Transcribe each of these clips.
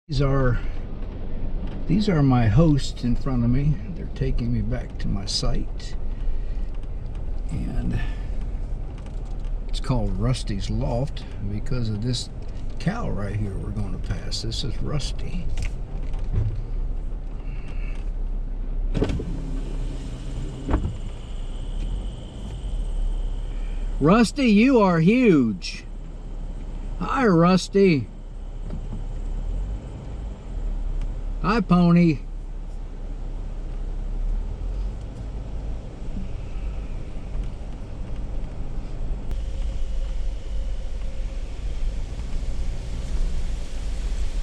These are my hosts in front of me. They're taking me back to my site, and it's called Rusty's Loft because of this cow right here we're going to pass. This is Rusty. Rusty, you are huge. Hi, Rusty. Hi, Pony.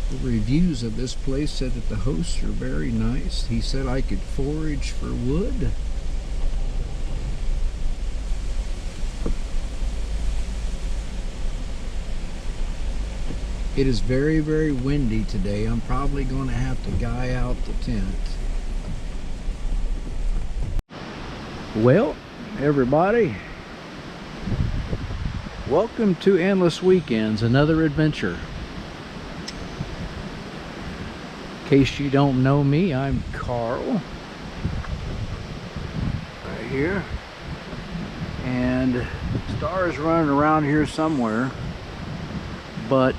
The reviews of this place said that the hosts are very nice. He said I could forage for wood. It is very, very windy today. I'm probably going to have to guy out the tent. Well, everybody, welcome to Endless Weekends, another adventure. In case you don't know me, I'm Carl. Right here. And Star is running around here somewhere. But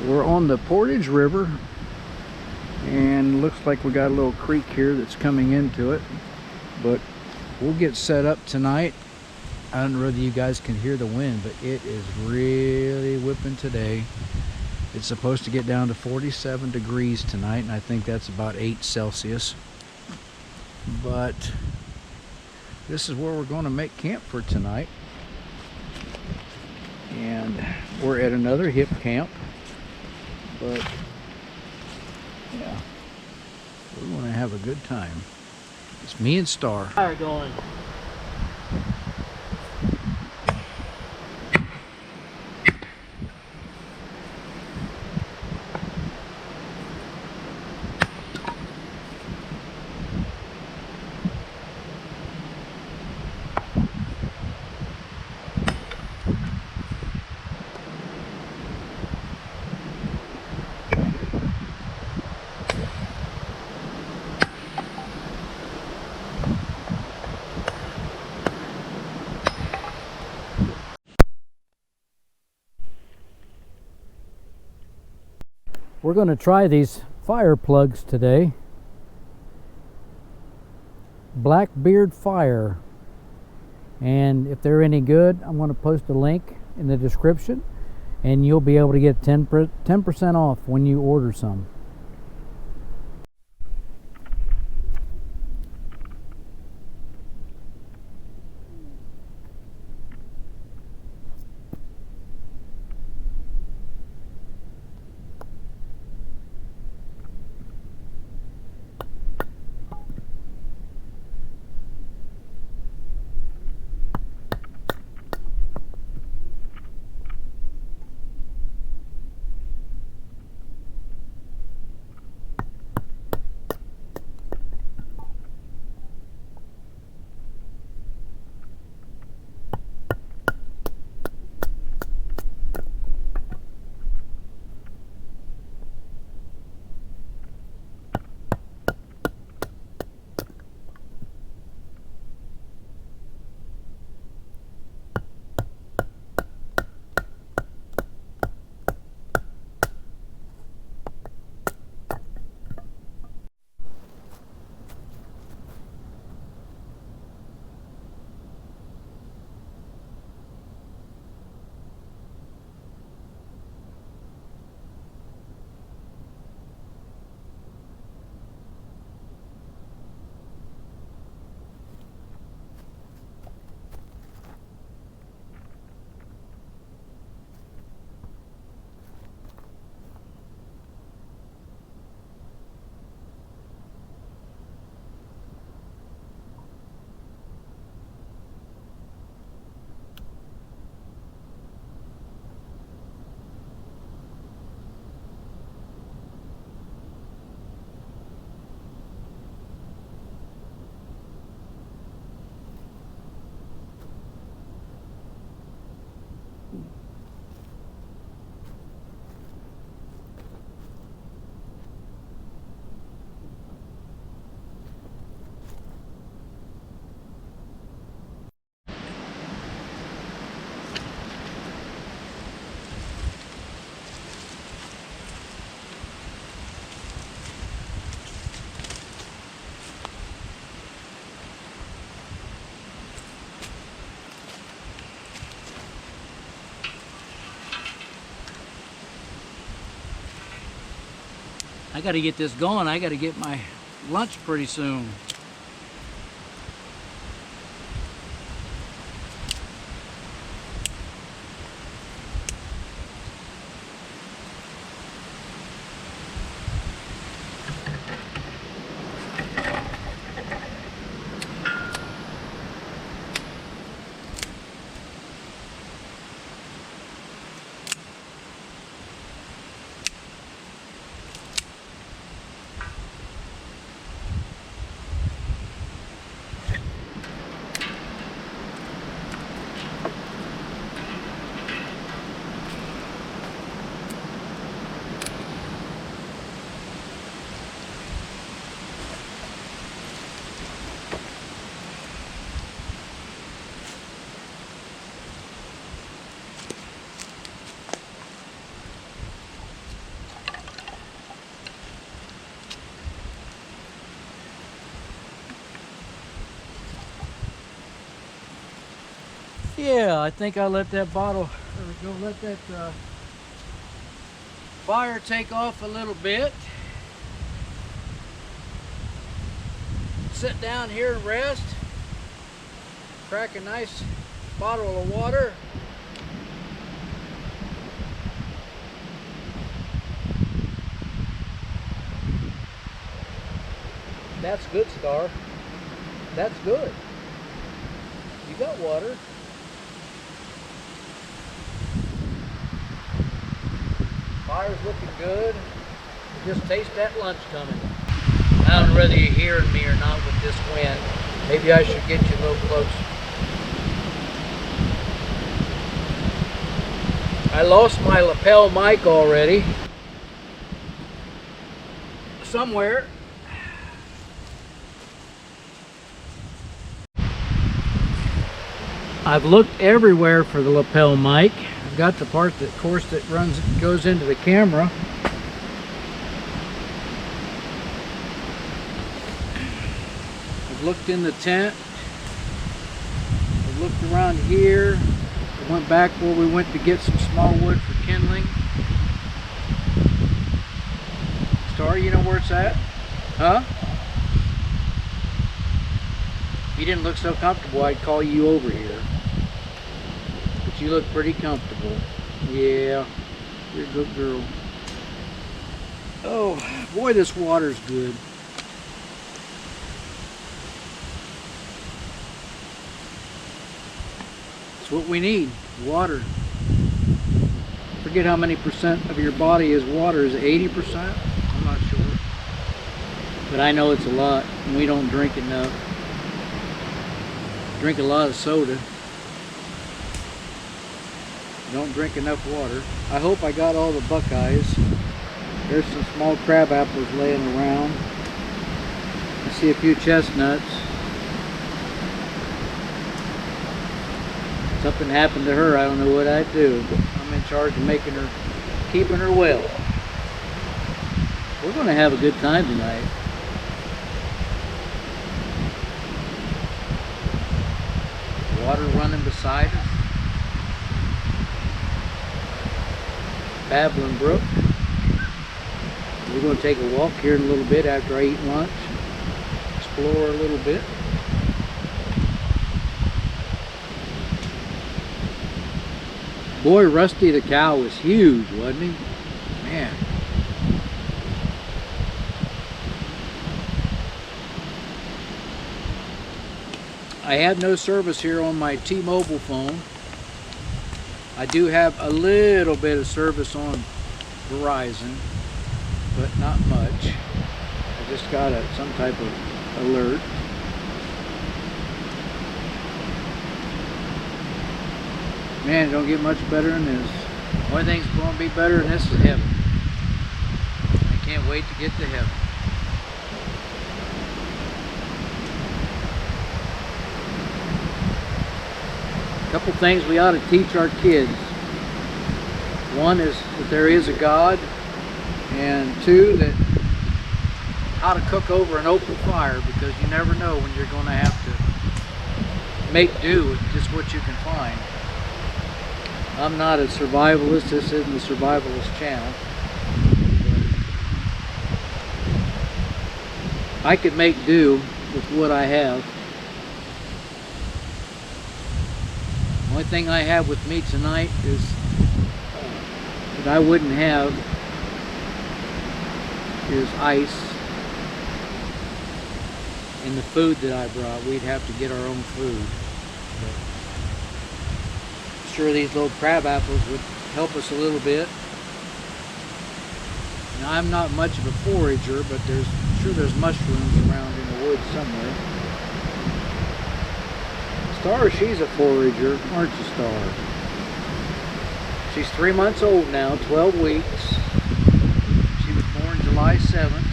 we're on the Portage River, and looks like we got a little creek here that's coming into it, but we'll get set up tonight. I don't know whether you guys can hear the wind, but it is really whipping today. It's supposed to get down to 47 degrees tonight, and I think that's about 8 Celsius. But this is where we're going to make camp for tonight, and we're at another hip camp. But yeah, we're going to have a good time. It's me and Star. Fire going. We're going to try these fire plugs today. Blackbeard Fire. And if they're any good, I'm going to post a link in the description, and you'll be able to get 10% off when you order some. I got to get this going. I got to get my lunch pretty soon. Yeah, I think I let that let that fire take off a little bit. Sit down here and rest. Crack a nice bottle of water. That's good, Star. That's good. You got water. Fire's looking good. You just taste that lunch coming. I don't know whether you're hearing me or not with this wind. Maybe I should get you a little closer. I lost my lapel mic already. Somewhere. I've looked everywhere for the lapel mic. I've got the part that, of course, that goes into the camera. I've looked in the tent. I've looked around here. I went back where we went to get some small wood for kindling. Star, you know where it's at? Huh? If you didn't look so comfortable, I'd call you over here. But you look pretty comfortable. Yeah, you're a good girl. Oh, boy, this water's good. It's what we need, water. Forget how many percent of your body is water. Is it 80%? I'm not sure. But I know it's a lot, and we don't drink enough. Drink a lot of soda. Don't drink enough water. I hope I got all the buckeyes. There's some small crab apples laying around. I see a few chestnuts. Something happened to her, I don't know what I'd do, but I'm in charge of keeping her well. We're going to have a good time tonight. Water running beside us. Babbling brook. We're going to take a walk here in a little bit after I eat lunch. Explore a little bit. Boy, Rusty the cow was huge, wasn't he? Man. I have no service here on my T-Mobile phone. I do have a little bit of service on Verizon, but not much. I just got some type of alert. Man, it don't get much better than this. The only thing's going to be better than this is heaven. I can't wait to get to heaven. A couple things we ought to teach our kids. One is that there is a God, and two, that how to cook over an open fire, because you never know when you're going to have to make do with just what you can find. I'm not a survivalist. This isn't the survivalist channel. I could make do with what I have. The only thing I have with me tonight is that I wouldn't have is ice. And the food that I brought, we'd have to get our own food. But sure, these little crab apples would help us a little bit. Now, I'm not much of a forager, but there's mushrooms around in the woods somewhere. Star, she's a forager, aren't you, Star? She's 3 months old now, 12 weeks. She was born July 7th.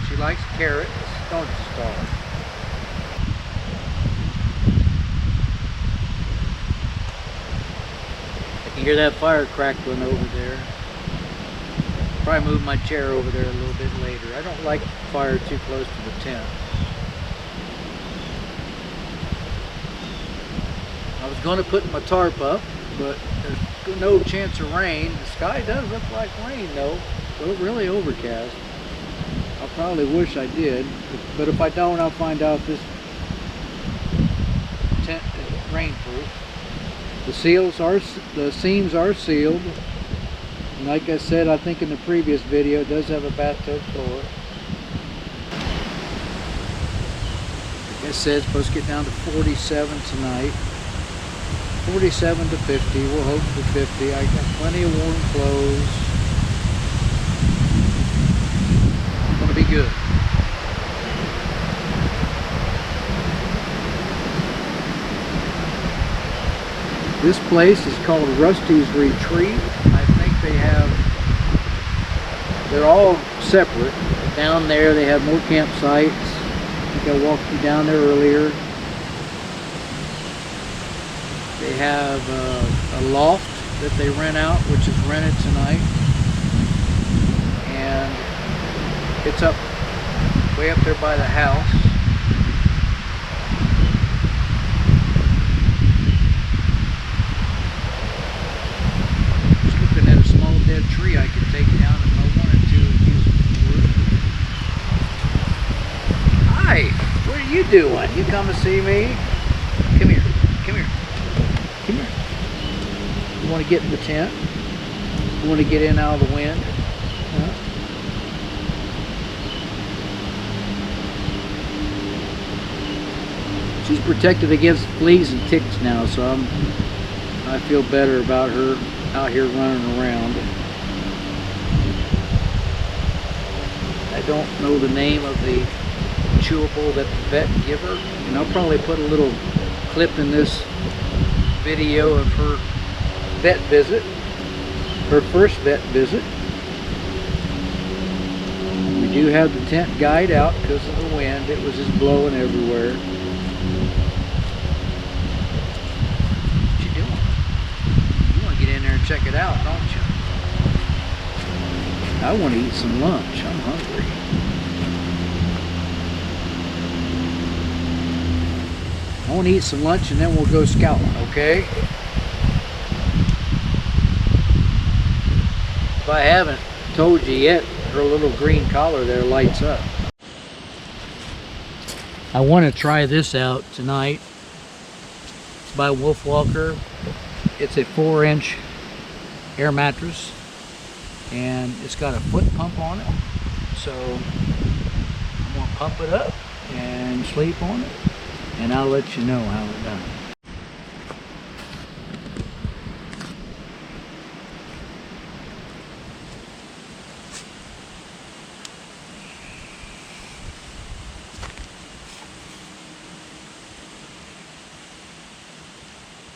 She likes carrots, don't you, Star? I can hear that fire crackling over there. Probably move my chair over there a little bit later. I don't like fire too close to the tent. I was going to put my tarp up, but there's no chance of rain. The sky does look like rain though, so really overcast. I probably wish I did, but if I don't, I'll find out this tent is rainproof. The seams are sealed. And like I said, I think in the previous video, it does have a bathtub floor. Like I said, it's supposed to get down to 47 tonight. 47 to 50, we'll hope for 50. I got plenty of warm clothes. It's gonna be good. This place is called Rusty's Retreat. I think they're all separate. Down there they have more campsites. I think I walked you down there earlier. They have a loft that they rent out, which is rented tonight. And it's up way up there by the house. Just looking at a small dead tree I could take down if I wanted to and use it for wood. Hi, what are you doing? You come to see me? Come here, come here. Come here. You want to get in the tent? You want to get in out of the wind? Huh? She's protected against fleas and ticks now, so I feel better about her out here running around. I don't know the name of the chewable that the vet gave her, and I'll probably put a little clip in this video of her vet visit, her first vet visit. We do have the tent guide out because of the wind. It was just blowing everywhere. What you doing? You want to get in there and check it out, don't you? I want to eat some lunch. I'm hungry. I want to eat some lunch and then we'll go scouting, okay? If I haven't told you yet, her little green collar there lights up. I want to try this out tonight. It's by Wolfwalker. It's a 4-inch air mattress and it's got a foot pump on it. So I'm going to pump it up and sleep on it. And I'll let you know how it done.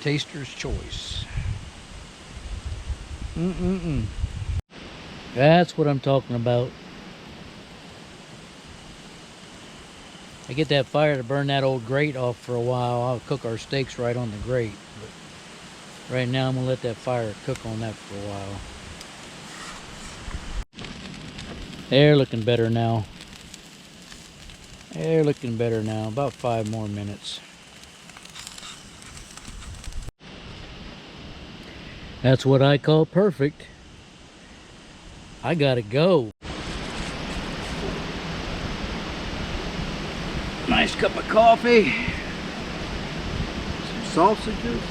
Taster's choice. That's what I'm talking about. I get that fire to burn that old grate off for a while. I'll cook our steaks right on the grate. But right now I'm gonna let that fire cook on that for a while. They're looking better now. They're looking better now. About 5 more minutes. That's what I call perfect. I gotta go. Nice cup of coffee. Some sausages.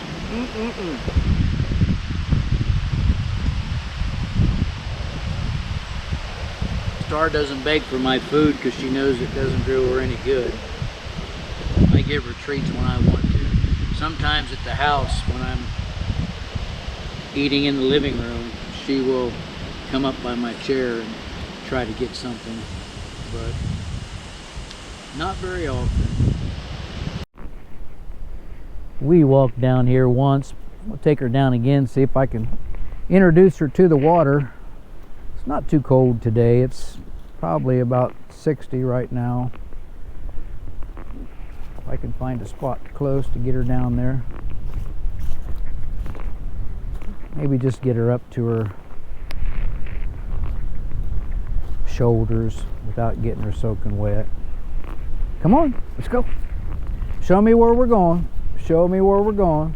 Star doesn't beg for my food because she knows it doesn't do her any good. I give her treats when I want to. Sometimes at the house when I'm eating in the living room, she will come up by my chair and try to get something, but not very often. We walked down here once. We'll take her down again, see if I can introduce her to the water. It's not too cold today. It's probably about 60 right now. If I can find a spot close to get her down there. Maybe just get her up to her shoulders without getting her soaking wet. Come on, let's go. Show me where we're going. Show me where we're going.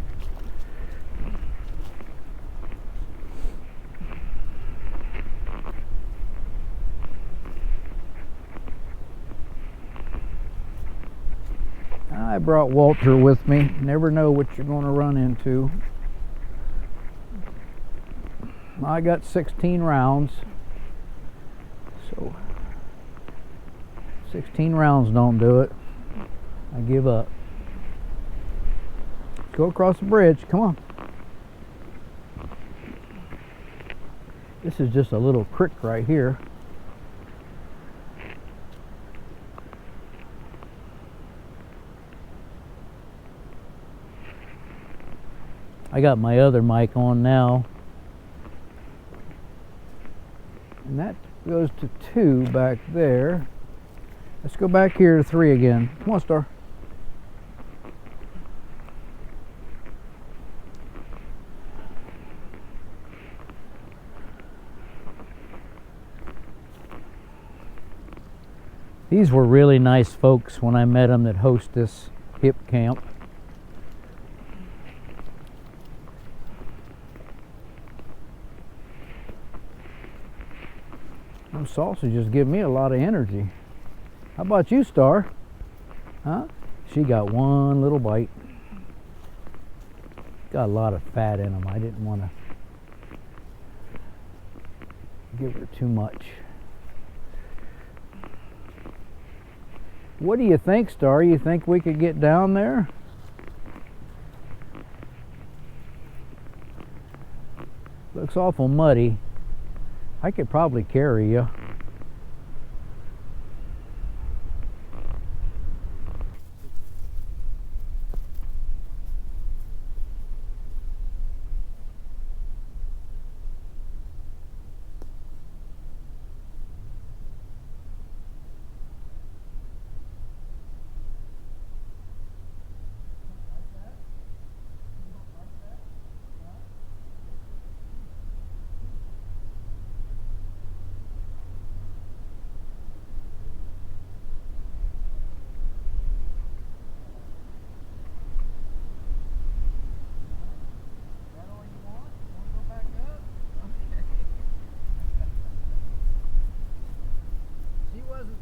I brought Walter with me. Never know what you're going to run into. I got 16 rounds. So 16 rounds don't do it. I give up. Go across the bridge. Come on. This is just a little creek right here. I got my other mic on now. And that goes to 2 back there. Let's go back here to 3 again. Come on, Star. These were really nice folks when I met them that host this hip camp. Those sausages give me a lot of energy. How about you, Star? Huh? She got one little bite. Got a lot of fat in them. I didn't want to give her too much. What do you think, Star? You think we could get down there? Looks awful muddy. I could probably carry you.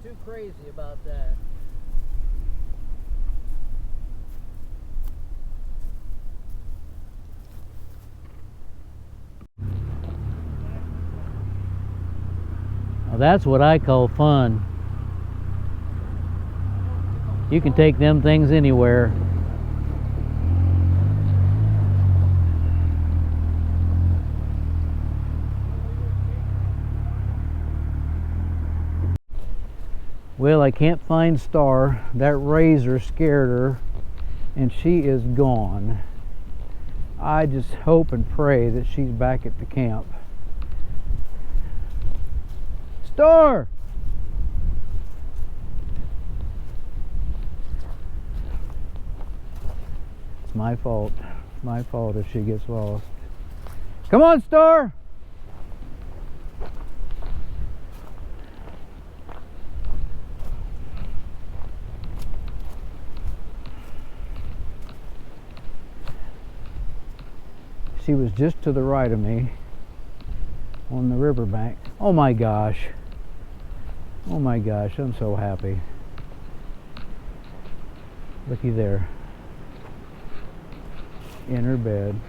Too crazy about that. Now that's what I call fun. You can take them things anywhere. Well, I can't find Star. That razor scared her and she is gone. I just hope and pray that she's back at the camp. Star! It's my fault. It's my fault if she gets lost. Come on, Star! She was just to the right of me on the riverbank. Oh my gosh. Oh my gosh, I'm so happy. Looky there. In her bed.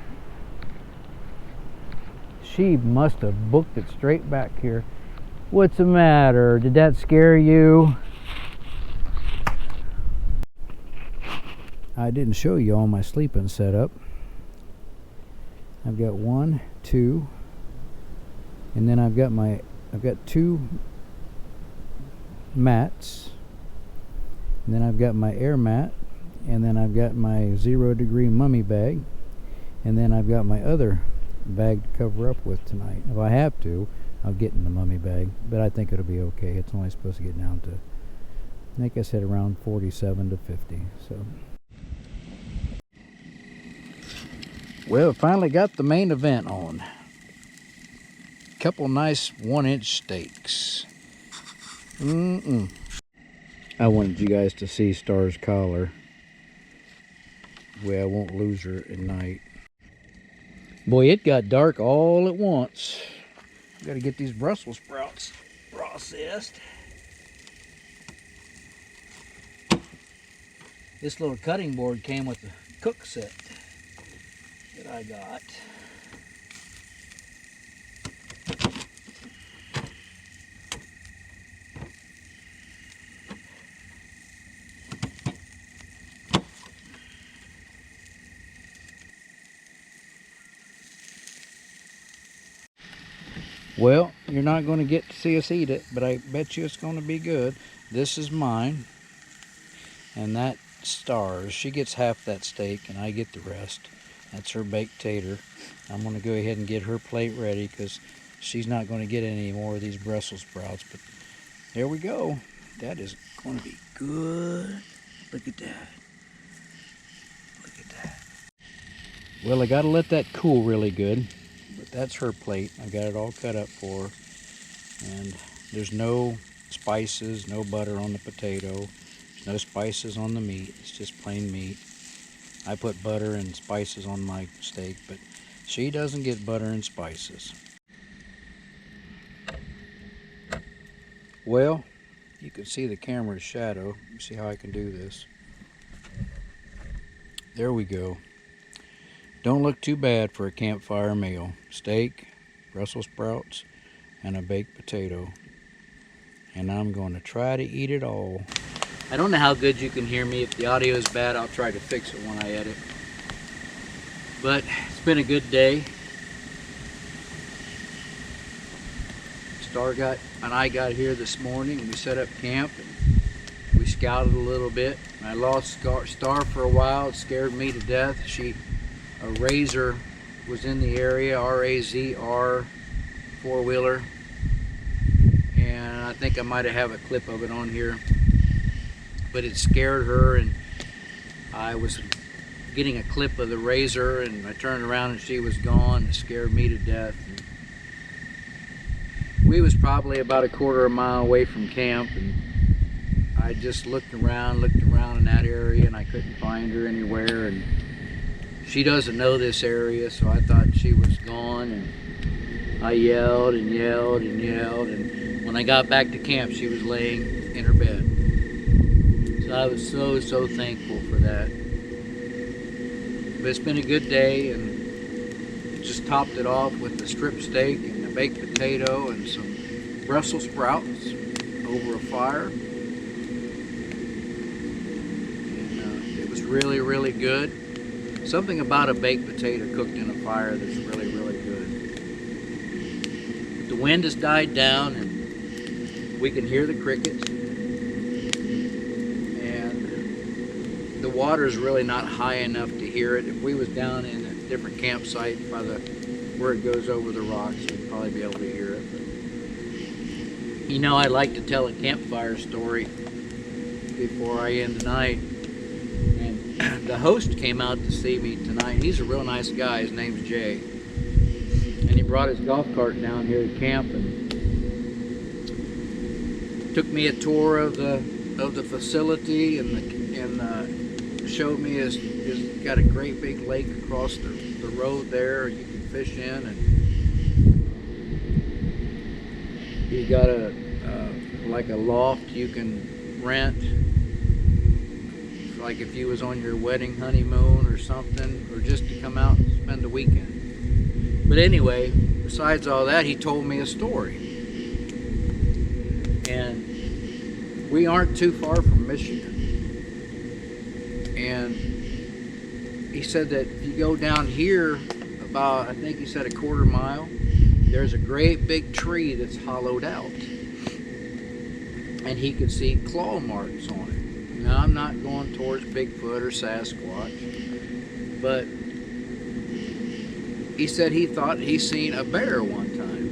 She must have booked it straight back here. What's the matter? Did that scare you? I didn't show you all my sleeping setup. I've got 1, 2, and then I've got 2 mats, and then I've got my air mat, and then I've got my 0-degree mummy bag, and then I've got my other bag to cover up with tonight. If I have to, I'll get in the mummy bag, but I think it'll be okay. It's only supposed to get down to, like I said, around 47 to 50. So, well, finally got the main event on. Couple nice 1-inch steaks. I wanted you guys to see Star's collar. Way I won't lose her at night. Boy, it got dark all at once. Got to get these Brussels sprouts processed. This little cutting board came with the cook set that I got. Well, you're not going to get to see us eat it, but I bet you it's going to be good. This is mine, and that Star's. She gets half that steak, and I get the rest. That's her baked tater. I'm going to go ahead and get her plate ready because she's not going to get any more of these Brussels sprouts. But there we go. That is going to be good. Look at that. Look at that. Well, I got to let that cool really good. But that's her plate. I got it all cut up for her. And there's no spices, no butter on the potato. There's no spices on the meat. It's just plain meat. I put butter and spices on my steak, but she doesn't get butter and spices. Well, you can see the camera's shadow. Let me see how I can do this. There we go. Don't look too bad for a campfire meal. Steak, Brussels sprouts, and a baked potato. And I'm going to try to eat it all. I don't know how good you can hear me. If the audio is bad, I'll try to fix it when I edit. But it's been a good day. Star and I got here this morning and we set up camp and we scouted a little bit. I lost Star for a while. It scared me to death. A Razor was in the area, R-A-Z-R 4-wheeler, and I think I might have a clip of it on here, but it scared her, and I was getting a clip of the Razor, and I turned around and she was gone. It scared me to death. And we was probably about a quarter of a mile away from camp, and I just looked around in that area, and I couldn't find her anywhere. And she doesn't know this area, so I thought she was gone, and I yelled and yelled and yelled, and when I got back to camp, she was laying in her bed. So I was so thankful for that. But it's been a good day, and just topped it off with the strip steak and the baked potato and some Brussels sprouts over a fire. And it was really good. Something about a baked potato cooked in a fire that's really good. The wind has died down and we can hear the crickets. And the water is really not high enough to hear it. If we was down in a different campsite by where it goes over the rocks, we'd probably be able to hear it. But, you know, I like to tell a campfire story before I end the night. The host came out to see me tonight. He's a real nice guy. His name's Jay. And he brought his golf cart down here to camp and took me a tour of the facility and showed me his got a great big lake across the road there you can fish in, and he got like a loft you can rent like if you was on your wedding honeymoon or something, or just to come out and spend the weekend. But anyway, besides all that, he told me a story. And we aren't too far from Michigan. And he said that if you go down here about, I think he said, a quarter mile, there's a great big tree that's hollowed out. And he could see claw marks on it. Now, I'm not going towards Bigfoot or Sasquatch, but he said he thought he seen a bear one time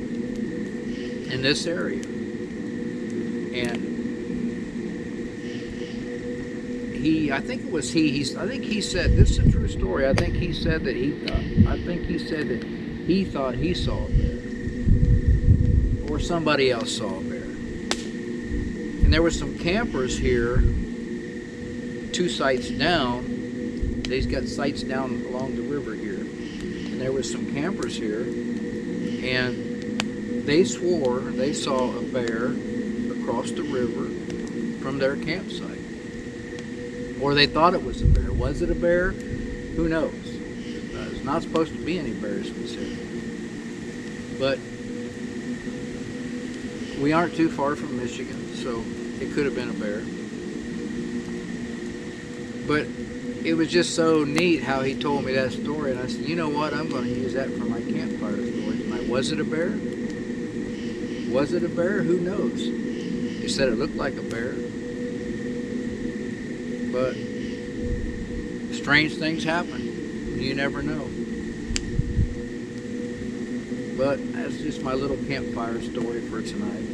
in this area. And I think it was I think he said, this is a true story, I think he said that he thought he saw a bear. Or somebody else saw a bear. And there were some campers here, 2 sites down. They've got sites down along the river here. And there was some campers here, and they swore they saw a bear across the river from their campsite. Or they thought it was a bear. Was it a bear? Who knows? There's not supposed to be any bears specific. But we aren't too far from Michigan, so it could have been a bear. But it was just so neat how he told me that story, and I said, you know what, I'm going to use that for my campfire story tonight. Was it a bear? Was it a bear? Who knows? He said it looked like a bear. But strange things happen. You never know. But that's just my little campfire story for tonight.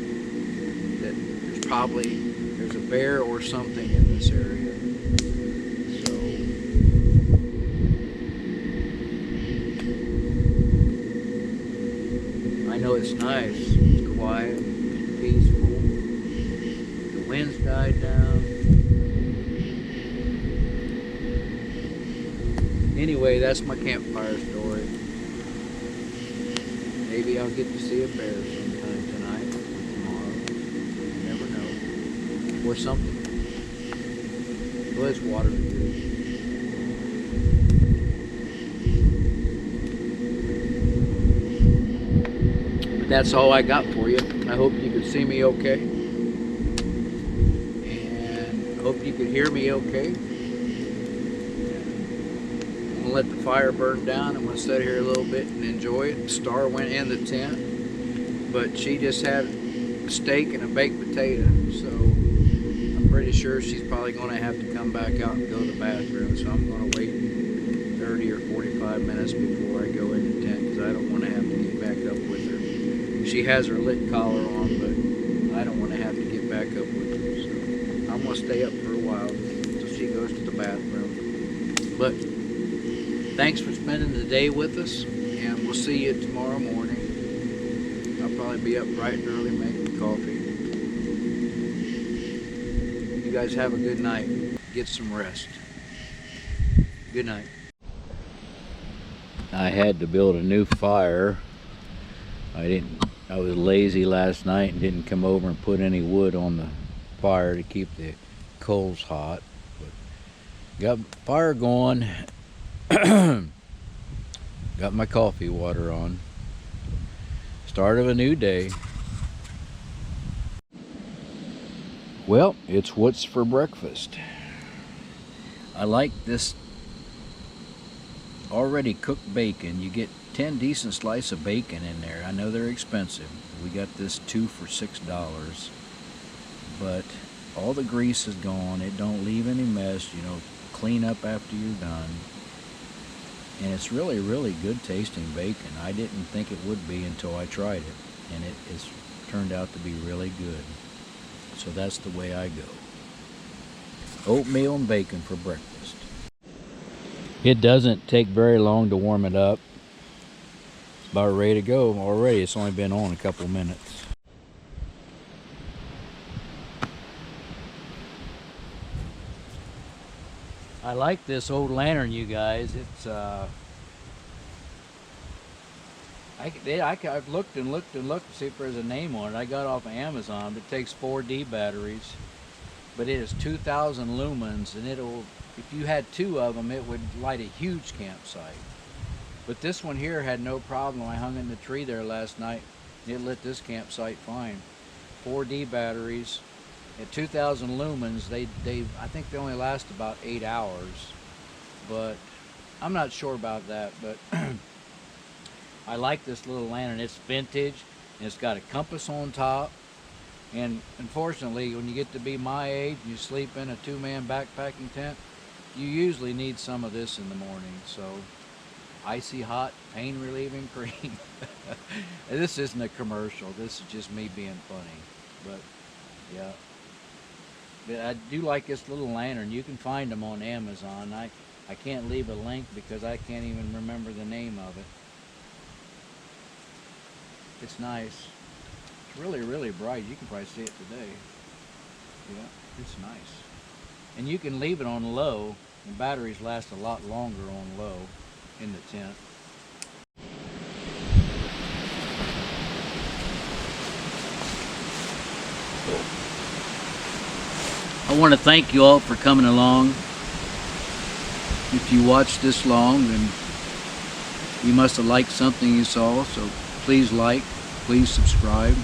That there's a bear or something in this area. So I know it's nice. It's quiet, peaceful. The wind's died down. Anyway, that's my campfire story. Maybe I'll get to see a bear sometime tonight or tomorrow. You never know. Or something. Well, it's water here. But that's all I got for you. I hope you could see me okay. And I hope you could hear me okay. Let the fire burn down. I'm going to sit here a little bit and enjoy it. Star went in the tent, but she just had a steak and a baked potato, so I'm pretty sure she's probably going to have to come back out and go to the bathroom, so I'm going to wait 30 or 45 minutes before I go in the tent, because I don't want to have to get back up with her. She has her lit collar on, but I don't want to have to get back up with her, so I'm going to stay up for a while until she goes to the bathroom. But thanks for spending the day with us, and we'll see you tomorrow morning. I'll probably be up bright and early making coffee. You guys have a good night. Get some rest. Good night. I had to build a new fire. I was lazy last night and didn't come over and put any wood on the fire to keep the coals hot. But got fire going. Got my coffee water on. Start of a new day. Well, it's what's for breakfast. I like this already cooked bacon. You get 10 decent slices of bacon in there. I know they're expensive. We got this 2 for $6, but all the grease is gone. It don't leave any mess. You know, clean up after you're done. And it's really, really good tasting bacon. I didn't think it would be until I tried it, and it has turned out to be really good. So that's the way I go. Oatmeal and bacon for breakfast. It doesn't take very long to warm it up. It's about ready to go already. It's only been on a couple minutes. I like this old lantern, you guys. It's I've looked and looked and looked to see if there's a name on it. I got it off of Amazon. It takes 4D batteries, but it is 2,000 lumens, and it'll if you had 2 of them, it would light a huge campsite. But this one here had no problem. I hung in the tree there last night. It lit this campsite fine. 4D batteries at 2,000 lumens. I think they only last about 8 hours, but I'm not sure about that. But I like this little lantern. It's vintage, and it's got a compass on top. And unfortunately, when you get to be my age, you sleep in a 2-man backpacking tent, you usually need some of this in the morning. So, icy hot pain relieving cream. This isn't a commercial. This is just me being funny. But yeah, but I do like this little lantern. You can find them on Amazon. I can't leave a link because I can't even remember the name of it. It's nice. It's really, really bright. You can probably see it today. Yeah, it's nice. And you can leave it on low. The batteries last a lot longer on low in the tent. I want to thank you all for coming along. If you watched this long, then you must have liked something you saw. So please like, please subscribe,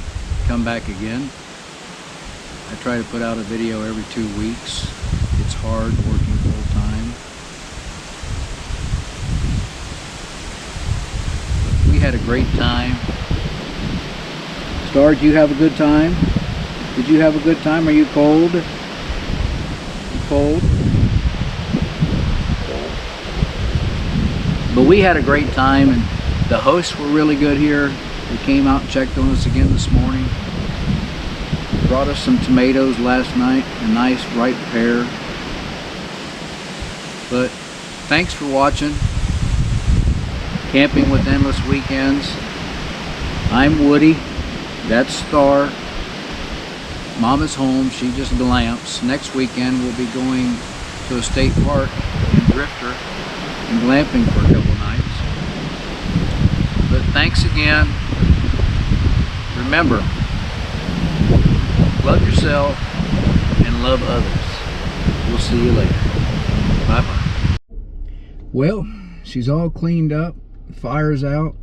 come back again. I try to put out a video every 2 weeks. It's hard working full time. But we had a great time. Star, did you have a good time? Did you have a good time? Are you cold? You cold? But we had a great time, and the hosts were really good here. They came out and checked on us again this morning. Brought us some tomatoes last night, a nice ripe pear. But thanks for watching Camping with Endless Weekends. I'm Woody. That's Star. Mama's home. She just glamps. Next weekend we'll be going to a state park in Drifter and glamping for a couple nights. But thanks again. Remember, love yourself and love others. We'll see you later. Bye-bye. Well, she's all cleaned up. The fire's out.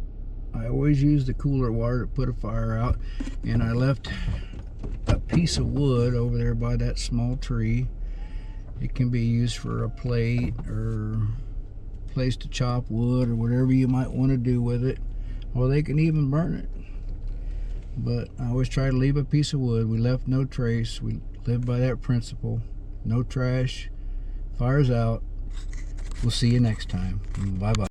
I always use the cooler water to put a fire out. And I left a piece of wood over there by that small tree. It can be used for a plate or a place to chop wood or whatever you might want to do with it. Or they can even burn it. But I always try to leave a piece of wood. We left no trace. We live by that principle. No trash. Fire's out. We'll see you next time. Bye-bye.